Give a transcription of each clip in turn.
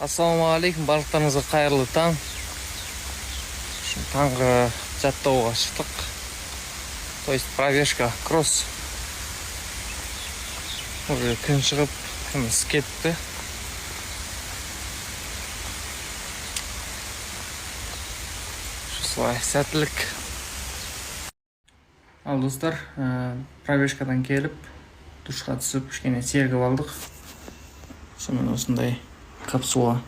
Ассалаумағалейкум, барлықтарыңызға қайырлы таң. Таңғы жаттауға шықтық. То есть пробежка, кросс. Уже күн шығып, күніміз кетті. Солай сәттілік. Ал достар, пробежкадан келіп, душқа түсіп, кішкене сергіп алдық. Сонымен осындай капсула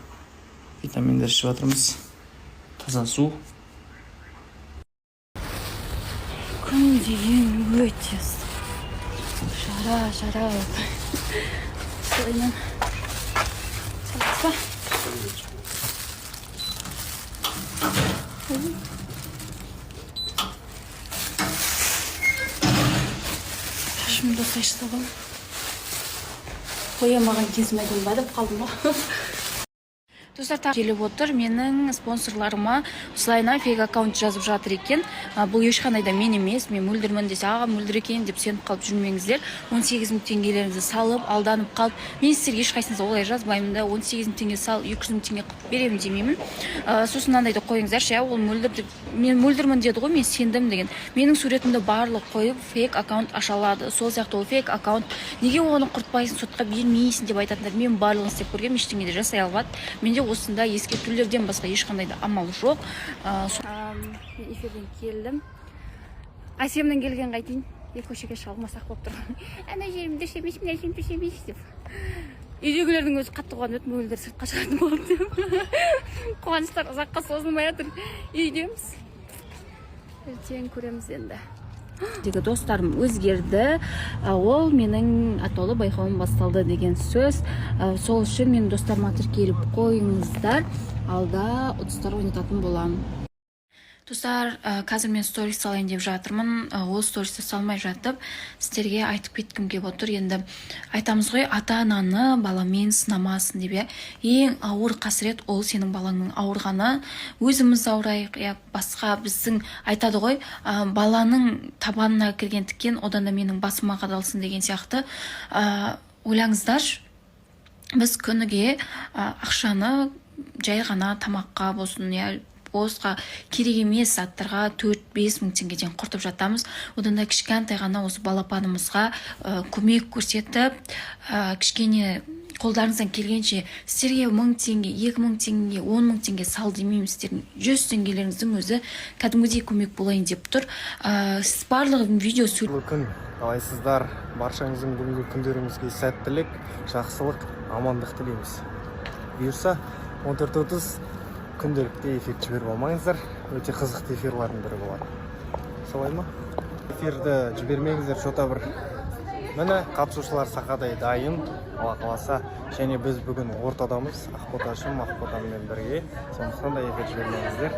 витаминдер ішіп жатырмыз. Таза су. Күн деген өте жара. Солайынан салса. Шашымды осылай қоямаған кезмеден ба деп қалдым ба. Достар, келіп отыр, менің спонсорларыма осылайна фейк аккаунт жазып жатыр екен. Бұл ешқандай да мен емес, мен мөлдірмін десе, аға мөлдір екен деп сеніп қалып жүрмеңіздер. 18.000 теңгелеріңізді салып, алданып қалып, мен сіздерге ешқайсыңызға олай жазбаймын да, 18.000 теңге салып, 200.000 теңге қылып беремін демеймін. Сосын мынандайды қойыңыздаршы, ол мөлдір деп, мен мөлдірмін деді ғой, мен сендім деген. Менің суретімді барлық қойып, фейк аккаунт аша алады. Сол сияқты ол фейк аккаунт. Неге оны құртпайсың, сотқа бермейсің деп айтатындар. Мен барлығын істеп көргенмін, ештеңе де жасай алмады. Менде осында ескертулерден басқа ешқандай да амал жоқ. Мен эфирден келдім. Әсемнен келген қайтейін. Көшеге шығалмасақ болып тұр. Ана жерім дұрыс емес деп. Үйдегілердің өзі қатты қуанып, мөлдір сыртқа шығатын болды деп. Қуаныштар ұзаққа созылмай жатыр. Үйдеміз. Ертең көреміз енді. Достарым өзгерді, ол менің атаулы байқауым басталды деген сөз. Сол үшін мен достарыма тіркеліп қойыңыздар, алда ұтыстар ойнататын боламын. Достар, қазір мен сторис салайын деп жатырмын. Ол стористі салмай жатып, сіздерге айтып кеткім келіп отыр. Енді айтамыз ғой, ата-ананы баламен сынамасын деп. Ең ауыр қасірет ол сенің балаңның ауырғаны. Өзіміз ауырайық, басқа біздің айтады ғой, баланың табанына кірген тікен, одан да менің басыма қадалсын деген сияқты. Ойлаңыздар, біз күніге ақшаны жай ғана тамаққа болсын, босқа керек емес заттарға 4-5 мың теңгеден құртып жатамыз. Одан да кішкентай ғана осы балапанымызға көмек көрсетіп, кішкене қолдарыңыздан келгенше сіздерге 1000 теңге, 2000 теңге, 10 мың теңге сал демеймін, сіздердің 100 теңгелеріңіздің өзі кәдімгідей көмек болайын деп тұр. Сіз барлығы видео күн қалайсыздар? Баршаңыздың бүгінгі күндеріңізге сәттілік, жақсылық, амандық тілейміз. Бұйырса 14:30 күнделікті эфир жіберіп алмаңыздар, өте қызықты эфирлардың бірі болады. Солай ма? Эфирді жібермеңіздер, жота бір. Міне қатысушылар сақадай дайын, Алла қаласа, және біз бүгін ортадамыз, Ақботашым, Ақботаммен бірге. Сондықтан да эфир жібермеңіздер.